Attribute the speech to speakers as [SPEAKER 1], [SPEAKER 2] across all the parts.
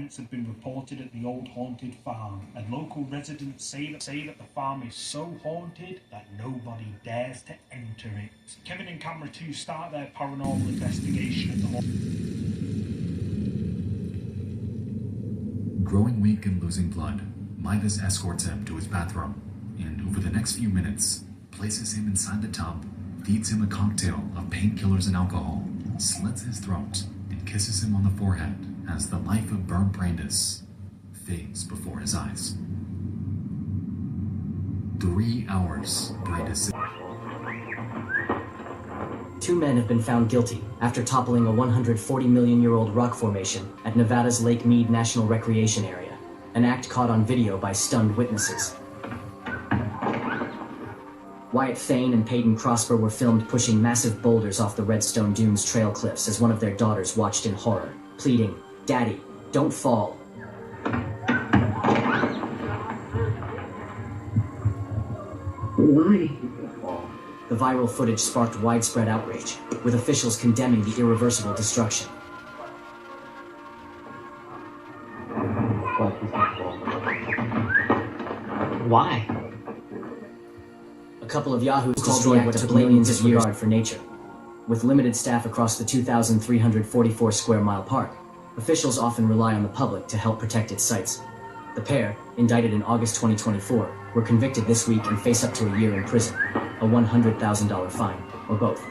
[SPEAKER 1] events have been reported at the old haunted farm, and local residents say that the farm is so haunted that nobody dares to enter it. Kevin and Camera 2 start their paranormal investigation at the
[SPEAKER 2] Growing weak and losing blood, Midas escorts him to his bathroom, and over the next few minutes, places him inside the tub, feeds him a cocktail of painkillers and alcohol, slits his throat, and kisses him on the forehead as the life of Bernd Brandis fades before his eyes. 3 hours, Brandis.
[SPEAKER 3] 2 men have been found guilty after toppling a 140-million-year-old rock formation at Nevada's Lake Mead National Recreation Area, an act caught on video by stunned witnesses. Wyatt Thane and Peyton Prosper were filmed pushing massive boulders off the Redstone Dunes trail cliffs as one of their daughters watched in horror, pleading, "Daddy, don't fall."
[SPEAKER 4] Why?
[SPEAKER 3] The viral footage sparked widespread outrage, with officials condemning the irreversible destruction.
[SPEAKER 4] Why?
[SPEAKER 3] A couple of yahoos destroyed what took millions of years for nature. With limited staff across the 2,344 square mile park, officials often rely on the public to help protect its sites. The pair, indicted in August 2024, were convicted this week and face up to a year in prison, a $100,000 fine, or both.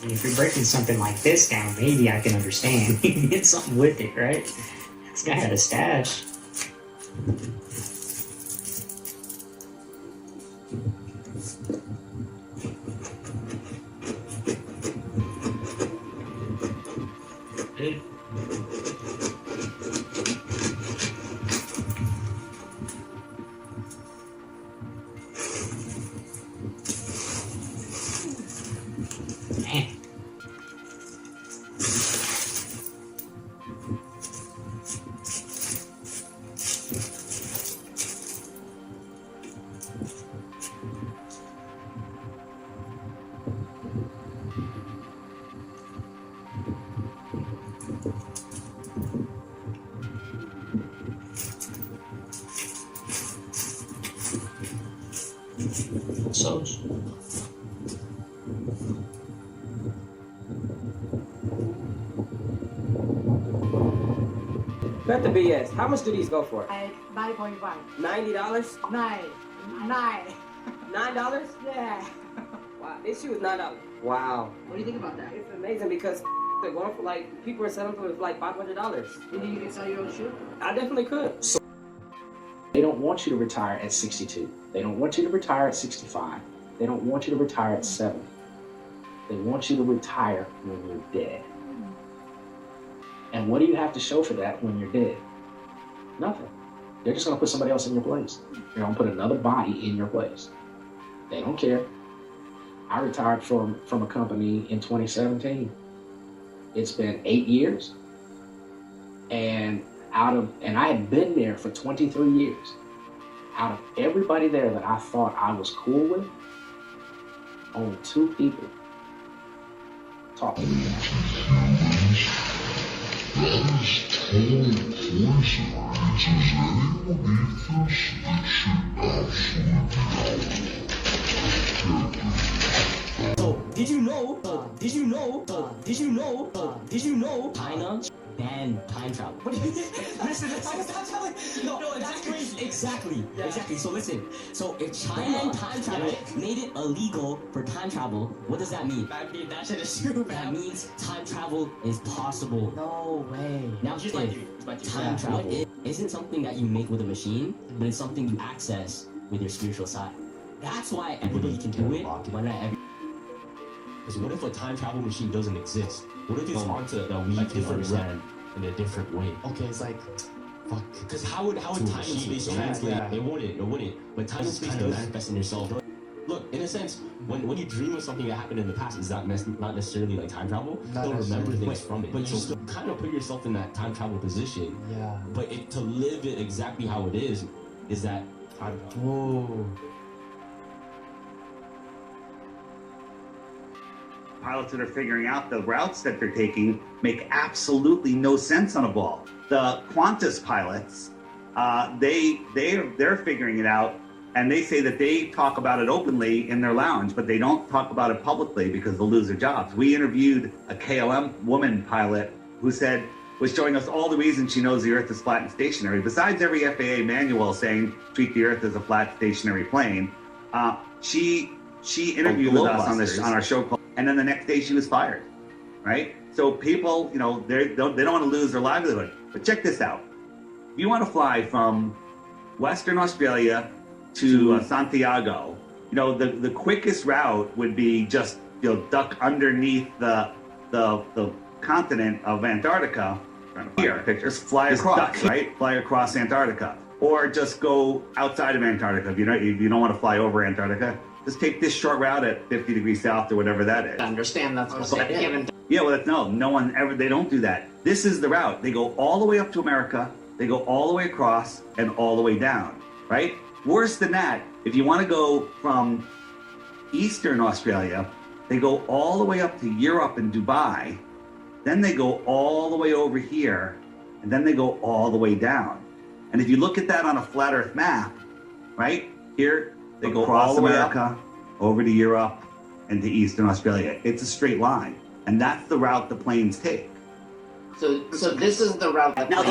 [SPEAKER 4] And if you're breaking something like this down, maybe I can understand. You can get something with it, right? This guy had a stash. So,
[SPEAKER 5] Cut the BS. How much do these go for?
[SPEAKER 6] $9.1.
[SPEAKER 5] $90?
[SPEAKER 6] Nine.
[SPEAKER 5] $9?
[SPEAKER 6] Yeah.
[SPEAKER 5] Wow, this shoe is $9. Wow.
[SPEAKER 6] What do you think about that?
[SPEAKER 5] It's amazing because they're going for like, people are selling for like $500.
[SPEAKER 6] You think you can sell your own shoe?
[SPEAKER 5] I definitely could.
[SPEAKER 7] So they don't want you to retire at 62. They don't want you to retire at 65. They don't want you to retire at 70. They want you to retire when you're dead. And what do you have to show for that when you're dead? Nothing. They're just going to put somebody else in your place. They're going to put another body in your place. They don't care. I retired from a company in 2017. It's been 8 years. And I had been there for 23 years. Out of everybody there that I thought I was cool with, only 2 people talked to me.
[SPEAKER 8] That is total poison. Does anybody think that should absolutely
[SPEAKER 9] So, did you know, China banned time travel? What do you think? Listen, no, that's crazy. Exactly. So listen, so if China and time travel made it illegal for time travel, what does that mean?
[SPEAKER 4] that shit is true,
[SPEAKER 9] That means time travel is possible.
[SPEAKER 4] No way.
[SPEAKER 9] Now, just like time travel isn't something that you make with a machine, but it's something you access with your spiritual side. That's why everybody can do it, but not everybody.
[SPEAKER 10] Because what if a time travel machine doesn't exist? What if it's concept that we can understand in a different way?
[SPEAKER 4] Okay, it's like, fuck.
[SPEAKER 10] Because how would time and space translate? It wouldn't. But time and space does manifest in yourself. Look, in a sense, when you dream of something that happened in the past, is that not necessarily like time travel? You'll remember things from it. But you still kind of put yourself in that time travel position.
[SPEAKER 4] Yeah.
[SPEAKER 10] But to live it exactly how it is that time travel.
[SPEAKER 4] Whoa.
[SPEAKER 11] pilots that are figuring out the routes that they're taking make absolutely no sense on a ball. The Qantas pilots, they're figuring it out, and they say that they talk about it openly in their lounge, but they don't talk about it publicly because they'll lose their jobs. We interviewed a KLM woman pilot who was showing us all the reasons she knows the Earth is flat and stationary. Besides every FAA manual saying treat the Earth as a flat stationary plane, she interviewed with us on our show call, and then the next day she was fired. Right? So people, they don't want to lose their livelihood. But check this out: if you want to fly from Western Australia to Santiago, the quickest route would be just duck underneath the continent of Antarctica. Here, pictures. Fly across, right? Fly across Antarctica, or just go outside of Antarctica. If you don't want to fly over Antarctica, just take this short route at 50 degrees south or whatever that is.
[SPEAKER 4] I understand that's what's given.
[SPEAKER 11] Yeah, well, no one ever. They don't do that. This is the route. They go all the way up to America. They go all the way across and all the way down. Right? Worse than that, if you want to go from Eastern Australia, they go all the way up to Europe and Dubai. Then they go all the way over here, and then they go all the way down. And if you look at that on a flat Earth map, right here, they go all the way America, over to Europe, and to Eastern Australia. It's a straight line, and that's the route the planes take.
[SPEAKER 4] So this is the route.
[SPEAKER 12] Now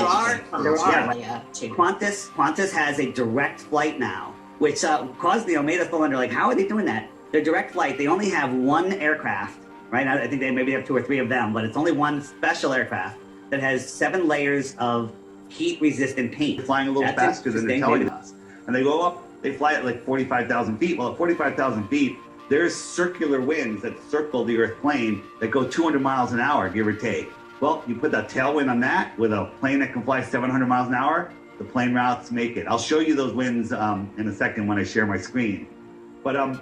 [SPEAKER 12] Qantas has a direct flight now, which made us wonder, like, how are they doing that? Their direct flight, they only have one aircraft, right? I think they maybe have 2 or 3 of them, but it's only one special aircraft that has 7 layers of heat-resistant paint.
[SPEAKER 11] They're flying a little faster than they're telling us. And they go up, they fly at like 45,000 feet. Well, at 45,000 feet, there's circular winds that circle the Earth plane that go 200 miles an hour, give or take. Well, you put a tailwind on that with a plane that can fly 700 miles an hour, the plane routes make it. I'll show you those winds in a second when I share my screen. But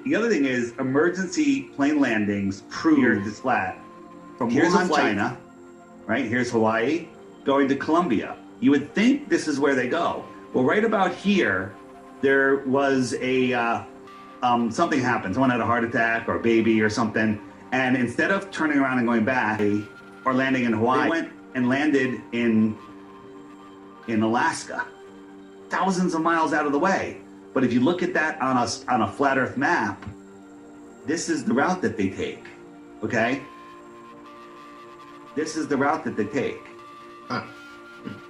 [SPEAKER 11] the other thing is emergency plane landings prove the Earth is flat. From Wuhan, China, right? Here's Hawaii, going to Colombia. You would think this is where they go. Well, right about here, there was something happened. Someone had a heart attack or a baby or something. And instead of turning around and going back or landing in Hawaii, they went and landed in Alaska, thousands of miles out of the way. But if you look at that on a flat Earth map, this is the route that they take, okay? This is the route that they take.
[SPEAKER 7] Huh.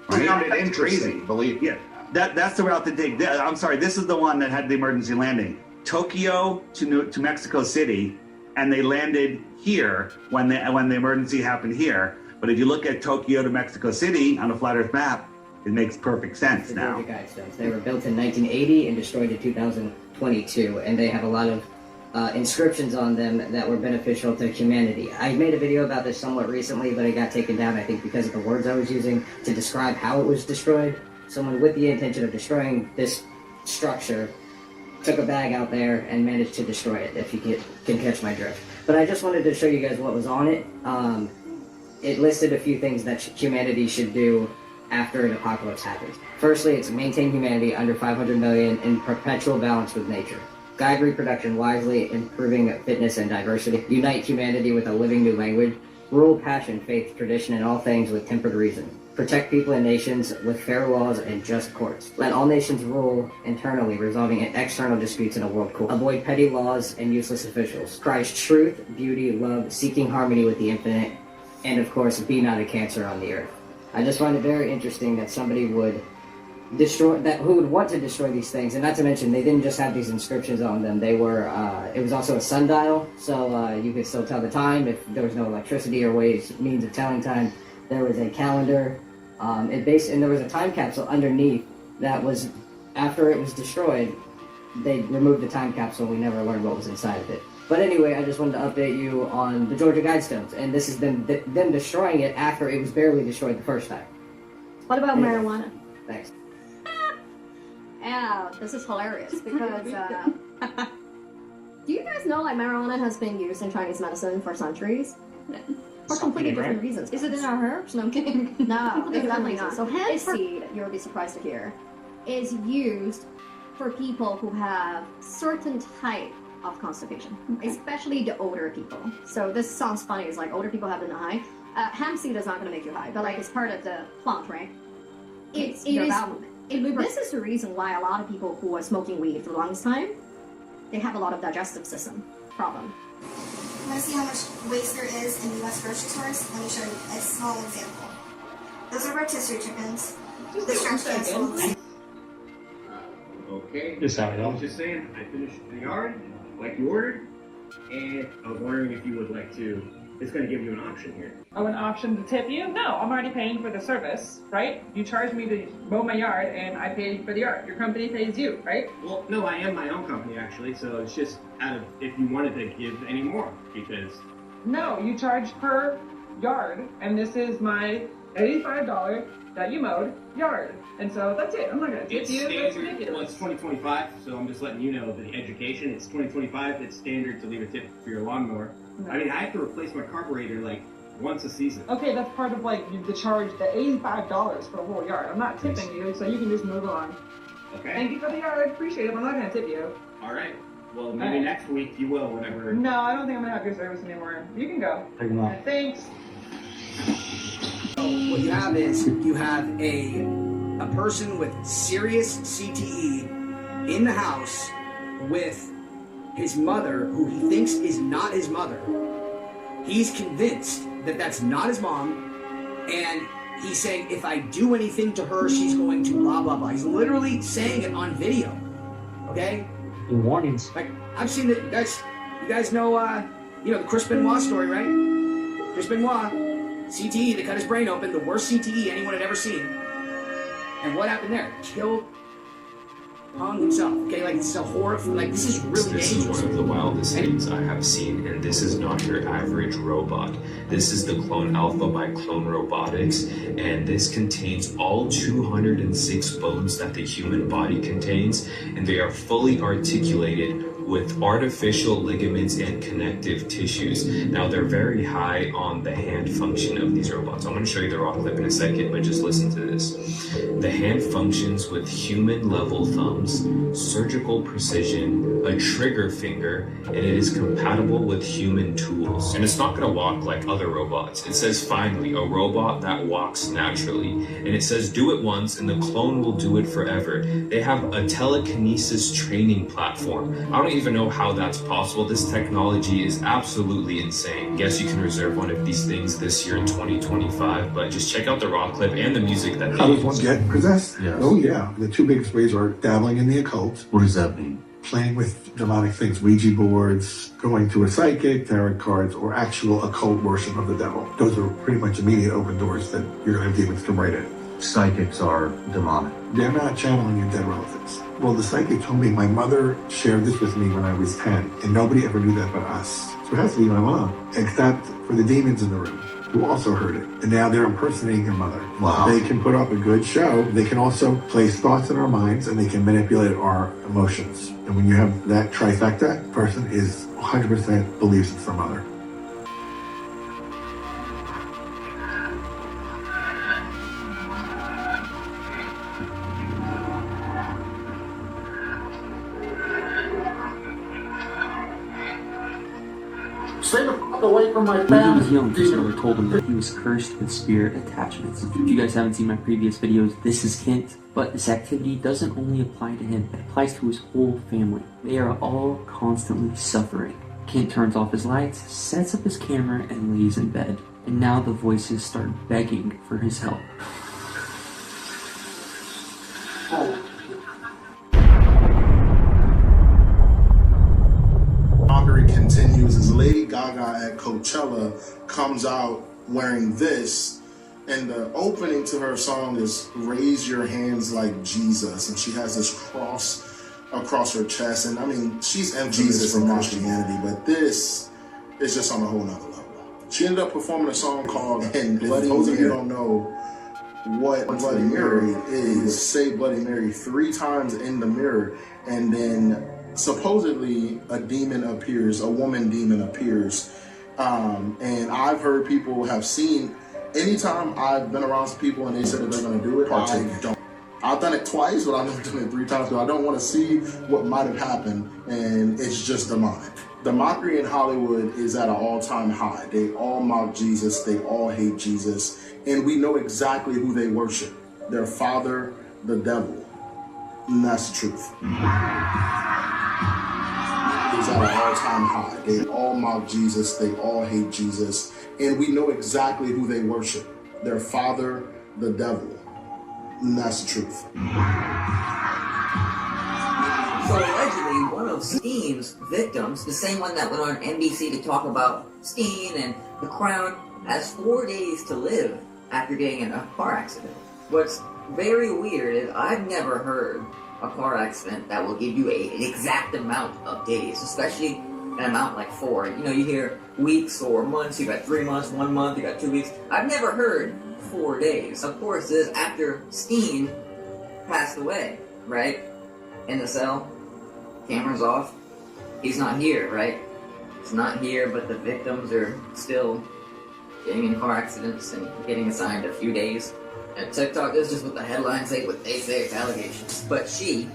[SPEAKER 7] Right? That's interesting, believe me.
[SPEAKER 11] Yeah, that's the route that they take. I'm sorry, this is the one that had the emergency landing. Tokyo to Mexico City, and they landed here when the emergency happened here. But if you look at Tokyo to Mexico City on a flat Earth map, it makes perfect sense now.
[SPEAKER 3] Georgia Guidestones. They were built in 1980 and destroyed in 2022, and they have a lot of inscriptions on them that were beneficial to humanity. I made a video about this somewhat recently, but it got taken down, I think, because of the words I was using to describe how it was destroyed. Someone with the intention of destroying this structure took a bag out there and managed to destroy it, if you can catch my drift. But I just wanted to show you guys what was on it. It listed a few things that humanity should do after an apocalypse happens. Firstly, it's maintain humanity under 500 million in perpetual balance with nature. Guide reproduction wisely, improving fitness and diversity. Unite humanity with a living new language. Rule passion, faith, tradition, and all things with tempered reason. Protect people and nations with fair laws and just courts. Let all nations rule internally, resolving external disputes in a world court. Avoid petty laws and useless officials. Christ truth, beauty, love, seeking harmony with the infinite, and of course, be not a cancer on the earth. I just find it very interesting that somebody would who would want to destroy these things, and not to mention they didn't just have these inscriptions on them. They were it was also a sundial, so you could still tell the time if there was no electricity or means of telling time. There was a calendar, and there was a time capsule underneath that was, after it was destroyed, they removed the time capsule. We never learned what was inside of it. But anyway, I just wanted to update you on the Georgia Guidestones, and this is them destroying it after it was barely destroyed the first time.
[SPEAKER 13] What about marijuana?
[SPEAKER 3] Thanks.
[SPEAKER 13] Yeah, this is hilarious because do you guys know like marijuana has been used in Chinese medicine for centuries? For completely different reasons.
[SPEAKER 14] Is it in our herbs? No, I'm kidding.
[SPEAKER 13] No, definitely not. So hemp seed, you'll be surprised to hear, is used for people who have certain type of constipation, especially the older people. So this sounds funny. It's like older people have been high. Hemp seed is not going to make you high, but like it's part of the plant, right? This is the reason why a lot of people who are smoking weed for a long time, they have a lot of digestive system problem.
[SPEAKER 14] You want to see how much waste there is in U.S. grocery stores? Let me show you a small example. Those are rotisserie chickens. This trash can's full of
[SPEAKER 15] Okay.
[SPEAKER 7] Just how it
[SPEAKER 15] I was
[SPEAKER 7] is.
[SPEAKER 15] just saying, I finished the yard like you ordered, and I was wondering if you would like to. It's going to give you an option here.
[SPEAKER 16] Oh, an option to tip you? No, I'm already paying for the service, right? You charge me to mow my yard, and I pay for the yard. Your company pays you, right?
[SPEAKER 15] Well, no, I am my own company actually, so it's just out of if you wanted to give any more, because
[SPEAKER 16] No, you charge per yard, and this is my $85 that you mowed yard. And so that's it. I'm not going to tip
[SPEAKER 15] it's
[SPEAKER 16] you. That's
[SPEAKER 15] standard.
[SPEAKER 16] ridiculous.
[SPEAKER 15] Well, it's 2025, so I'm just letting you know that the education. It's 2025. It's standard to leave a tip for your lawnmower.
[SPEAKER 16] No.
[SPEAKER 15] I mean, I have to replace my carburetor like once a season.
[SPEAKER 16] Okay, that's part of like the charge, the $85 for the whole yard. I'm not tipping you, so you can just move on.
[SPEAKER 15] Okay.
[SPEAKER 16] Thank you for the yard. Appreciate it. I'm not going to tip you.
[SPEAKER 15] All right. Well, maybe next week you will, whenever.
[SPEAKER 16] No, I don't think I'm going to have your service anymore. You can go.
[SPEAKER 7] Take them off.
[SPEAKER 16] Thanks.
[SPEAKER 17] What you have is you have a person with serious CTE in the house with his mother, who he thinks is not his mother. He's convinced that that's not his mom, and he's saying, if I do anything to her, she's going to blah, blah, blah. He's literally saying it on video, okay?
[SPEAKER 7] The warnings.
[SPEAKER 17] Like, I've seen it, you guys know, the Chris Benoit story, right? Chris Benoit, CTE, they cut his brain open, the worst CTE anyone had ever seen. And what happened there? Killed, hung himself, okay? Like, it's a horror, like, this is really
[SPEAKER 2] This
[SPEAKER 17] dangerous.
[SPEAKER 2] is one of the wildest things I have seen, and this is not your average robot. This is the Clone Alpha by Clone Robotics, and this contains all 206 bones that the human body contains, and they are fully articulated with artificial ligaments and connective tissues. Now, they're very high on the hand function of these robots. I'm going to show you the raw clip in a second, but just listen to this. The hand functions with human-level thumbs, surgical precision, a trigger finger, and it is compatible with human tools. And it's not going to walk like other robots. It says, finally, a robot that walks naturally. And it says, do it once, and the clone will do it forever. They have a telekinesis training platform. I don't even know how that's possible. This technology is absolutely insane. Guess you can reserve one of these things this year in 2025, but just check out the raw clip and the music that they
[SPEAKER 18] How does one get possessed?
[SPEAKER 2] Yes.
[SPEAKER 18] Oh yeah. The two biggest ways are dabbling in the occult.
[SPEAKER 2] What does that mean?
[SPEAKER 18] Playing with demonic things, Ouija boards, going to a psychic, tarot cards, or actual occult worship of the devil. Those are pretty much immediate open doors that you're going to have demons come right in.
[SPEAKER 2] Psychics are demonic.
[SPEAKER 18] They're not channeling your dead relatives. Well, the psychic told me my mother shared this with me when I was 10, and nobody ever knew that but us. So it has to be my mom, except for the demons in the room, who also heard it. And now they're impersonating your mother.
[SPEAKER 2] Wow.
[SPEAKER 18] They can put up a good show. They can also place thoughts in our minds, and they can manipulate our emotions. And when you have that trifecta, person is 100% believes it's their mother.
[SPEAKER 19] Stay the fuck away from my family. When he was young, his mother told him that he was cursed with spirit attachments. If you guys haven't seen my previous videos, this is Kent. But this activity doesn't only apply to him, it applies to his whole family. They are all constantly suffering. Kent turns off his lights, sets up his camera, and lays in bed. And now the voices start begging for his help. Mockery continues as Lady Gaga at Coachella comes out wearing this, and the opening to her song is "Raise Your Hands Like Jesus," and she has this cross across her chest, and I mean, she's Jesus from Christianity, but this is just on a whole nother level. She ended up performing a song called Bloody Mary. If you don't know what Bloody Mary is, say Bloody Mary 3 times in the mirror, and then supposedly a demon appears, a woman demon appears. And I've heard people have seen, anytime I've been around people and they said that they're going to do it, I don't. I've done it twice, but I've never done it 3 times, because I don't want to see what might have happened, and it's just demonic. The mockery in Hollywood is at an all-time high. They all mock Jesus, they all hate Jesus, and we know exactly who they worship. Their father, the devil. And that's the truth. It's at an all-time high. They all mock Jesus, they all hate Jesus, and we know exactly who they worship. Their father, the devil. And that's the truth.
[SPEAKER 20] So allegedly, one of Steen's victims, the same one that went on NBC to talk about Steen and the Crown, has 4 days to live after getting in a car accident. What's very weird is I've never heard a car accident that will give you an exact amount of days, especially an amount like 4. You know, you hear weeks or months, you got 3 months, 1 month, you got 2 weeks. I've never heard 4 days. Of course, this is after Steen passed away, right? In the cell, camera's off. He's not here, right? He's not here, but the victims are still getting in car accidents and getting assigned a few days. And TikTok is just what the headlines say, what they say, it's allegations. But she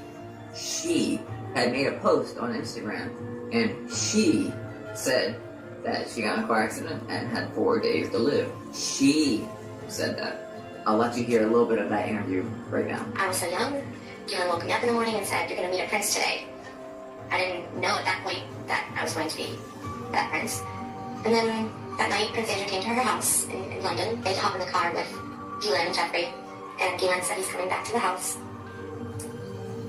[SPEAKER 20] had made a post on Instagram, and she said that she got in a car accident and had 4 days to live. She said that. I'll let you hear a little bit of that interview right now.
[SPEAKER 14] I was so young. Dylan woke me up in the morning and said, "You're going to meet a prince today." I didn't know at that point that I was going to be that prince. And then that night, Prince Andrew came to her house in London. They'd hop in the car with Galen and Jeffrey. And Galen said he's coming back to the house.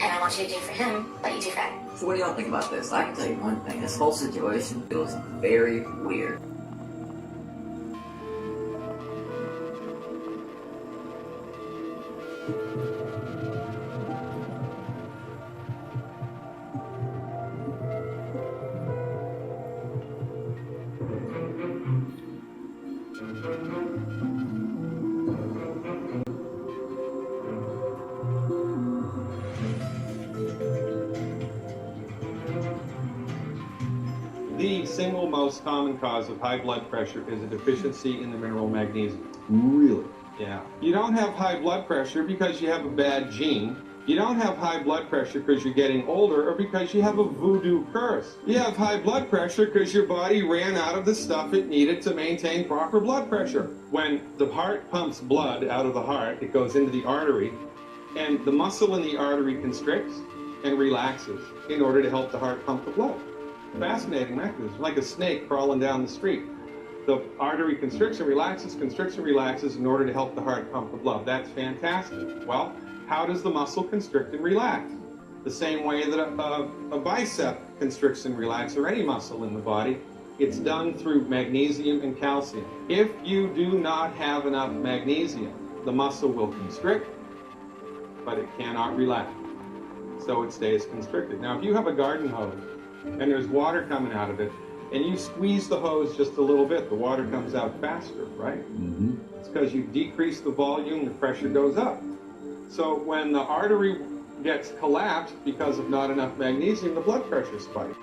[SPEAKER 14] And I want you to do for him what you do for Ed.
[SPEAKER 20] So what do y'all think about this? I can tell you one thing. This whole situation feels very weird.
[SPEAKER 21] The single most common cause of high blood pressure is a deficiency in the mineral magnesium. Really? Yeah. You don't have high blood pressure because you have a bad gene. You don't have high blood pressure because you're getting older or because you have a voodoo curse. You have high blood pressure because your body ran out of the stuff it needed to maintain proper blood pressure. When the heart pumps blood out of the heart, it goes into the artery, and the muscle in the artery constricts and relaxes in order to help the heart pump the blood. Fascinating mechanism, like a snake crawling down the street. The artery constricts and relaxes in order to help the heart pump the blood. That's fantastic. Well, how does the muscle constrict and relax? The same way that a bicep constricts and relaxes, or any muscle in the body. It's done through magnesium and calcium. If you do not have enough magnesium, the muscle will constrict, but it cannot relax. So it stays constricted. Now, if you have a garden hose, and there's water coming out of it, and you squeeze the hose just a little bit, the water comes out faster, right? Mm-hmm. It's because you decrease the volume, the pressure goes up. So when the artery gets collapsed because of not enough magnesium, the blood pressure spikes.